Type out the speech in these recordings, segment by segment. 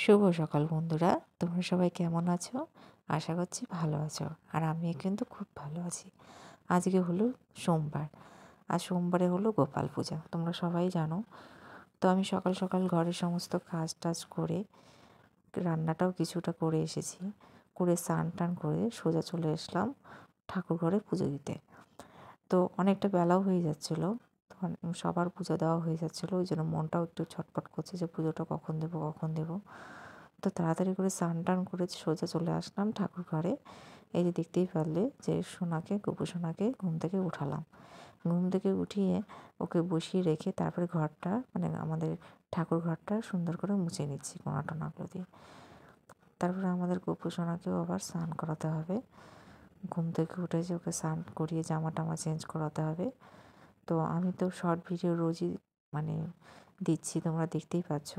শুভ সকাল বন্ধুরা, তোমরা সবাই কেমন আছো? আশা করছি ভালো আছো। আর আমি কিন্তু খুব ভালো আছি। আজকে হলো সোমবার, আর সোমবারে হলো গোপাল পূজা, তোমরা সবাই জানো। তো আমি সকাল সকাল ঘরের সমস্ত কাজ টাজ করে, রান্নাটাও কিছুটা করে এসেছি, করে স্নান টান করে সোজা চলে আসলাম ঠাকুর ঘরে পুজো দিতে। তো অনেকটা বেলাও হয়ে যাচ্ছিলো, তখন সবার পুজো দেওয়া হয়ে যাচ্ছিলো, ওই জন্য মনটাও একটু ছটফট করছে যে পুজোটা কখন দেবো। তো তাড়াতাড়ি করে স্নান টান করে সোজা চলে আসলাম ঠাকুর ঘরে। এই যে দেখতেই পারলে যে গোপু সোনাকে ঘুম থেকে উঠালাম। ঘুম থেকে উঠিয়ে ওকে বসিয়ে রেখে তারপরে ঘরটা, মানে আমাদের ঠাকুর ঘরটা সুন্দর করে মুছে নিচ্ছি কোনা টোনাগুলো দিয়ে। তারপরে আমাদের গোপু সোনাকেও আবার স্নান করাতে হবে। ঘুম থেকে উঠে যে ওকে স্নান করিয়ে জামা টামা চেঞ্জ করাতে হবে। তো আমি তো শর্ট ভিডিও রোজই মানে দিচ্ছি, তোমরা দেখতেই পাচ্ছ।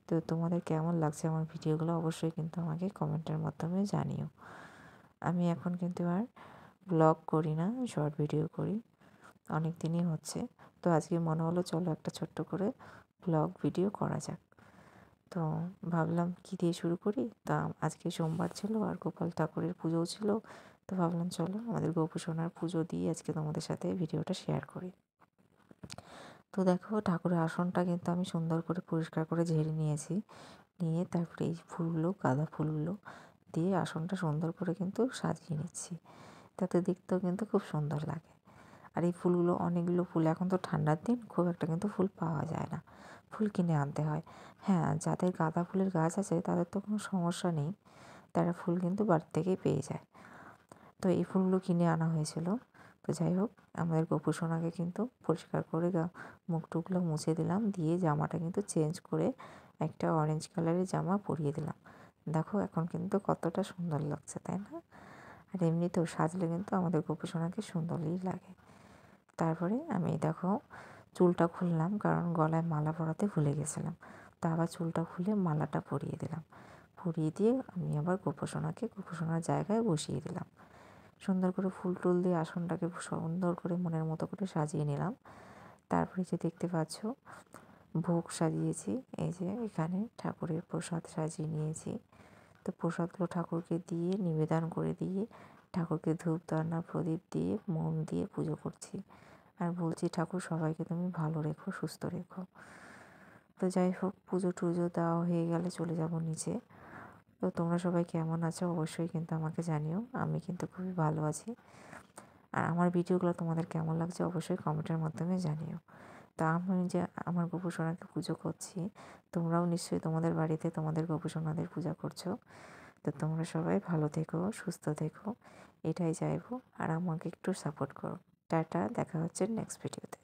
তো তোমাদের কেমন লাগছে আমার ভিডিওগুলো অবশ্যই কিন্তু আমাকে কমেন্টের মাধ্যমে জানিও। আমি এখন কিন্তু আর ব্লগ করি না, শর্ট ভিডিও করি, অনেক দিনই হচ্ছে। তো আজকে মনে হলো চলো একটা ছোট্ট করে ব্লগ ভিডিও করা যাক। তো ভাবলাম কী দিয়ে শুরু করি। তা আজকে সোমবার ছিল আর গোপাল ঠাকুরের পুজোও ছিল। তো ভাবলাম চলো আমাদের গোপু সোনার পুজো দিয়ে আজকে তোমাদের সাথে ভিডিওটা শেয়ার করি। তো দেখো ঠাকুরের আসনটা কিন্তু আমি সুন্দর করে পরিষ্কার করে ঝেড়ে নিয়েছি। নিয়ে তারপরে এই ফুলগুলো, গাঁদা ফুলগুলো দিয়ে আসনটা সুন্দর করে কিন্তু সাজিয়ে নিচ্ছি, তাতে দেখতেও কিন্তু খুব সুন্দর লাগে। আর এই ফুলগুলো, অনেকগুলো ফুল, এখন তো ঠান্ডার দিন, খুব একটা কিন্তু ফুল পাওয়া যায় না, ফুল কিনে আনতে হয়। হ্যাঁ, যাদের গাঁদা ফুলের গাছ আছে তাদের তো কোনো সমস্যা নেই, তারা ফুল কিন্তু বাড়ি থেকেই পেয়ে যায়। তো এই ফুলগুলো কিনে আনা হয়েছিল। তো যাই হোক, আমাদের গোপু সোনাকে কিন্তু পরিষ্কার করে মুখ টুকগুলো মুছে দিলাম, দিয়ে জামাটা কিন্তু চেঞ্জ করে একটা অরেঞ্জ কালারের জামা পরিয়ে দিলাম। দেখো এখন কিন্তু কতটা সুন্দর লাগছে, তাই না? আর এমনিতেও সাজলে কিন্তু আমাদের গোপু সোনাকে সুন্দরই লাগে। তারপরে আমি দেখো চুলটা খুললাম, কারণ গলায় মালা পরাতে ভুলে গেছিলাম। তা আবার চুলটা খুলে মালাটা পরিয়ে দিলাম। পরিয়ে দিয়ে আমি আবার গোপু সোনার জায়গায় বসিয়ে দিলাম। সুন্দর করে ফুল টুল দিয়ে আসনটাকে সুন্দর করে মনের মতো করে সাজিয়ে নিলাম। তারপরে যে দেখতে পাচ্ছ ভোগ সাজিয়েছি, এই যে এখানে ঠাকুরের প্রসাদ সাজিয়ে নিয়েছি। তো প্রসাদগুলো ঠাকুরকে দিয়ে নিবেদন করে দিয়ে ঠাকুরকে ধূপ ধূনা প্রদীপ দিয়ে মন দিয়ে পুজো করছি। আর বলছি ঠাকুর সবাইকে তুমি ভালো রেখো, সুস্থ রেখো। তো যাই হোক, পুজো টুজো দেওয়া হয়ে গেলে চলে যাব নিচে। তো তোমরা সবাই কেমন আছো অবশ্যই কিন্তু আমাকে জানিও। আমি কিন্তু খুবই ভালো আছি। আর আমার ভিডিওগুলো তোমাদের কেমন লাগছে অবশ্যই কমেন্টের মাধ্যমে জানিও। তা আমি যে আমার গোপু সোনাকে পুজো করছি, তোমরাও নিশ্চয়ই তোমাদের বাড়িতে তোমাদের গোপু সোনাদের পূজা করছো। তো তোমরা সবাই ভালো থেকো, সুস্থ থেকো, এটাই চাইবো। আর আমাকে একটু সাপোর্ট করো। টাটা, দেখা হচ্ছে নেক্সট ভিডিওতে।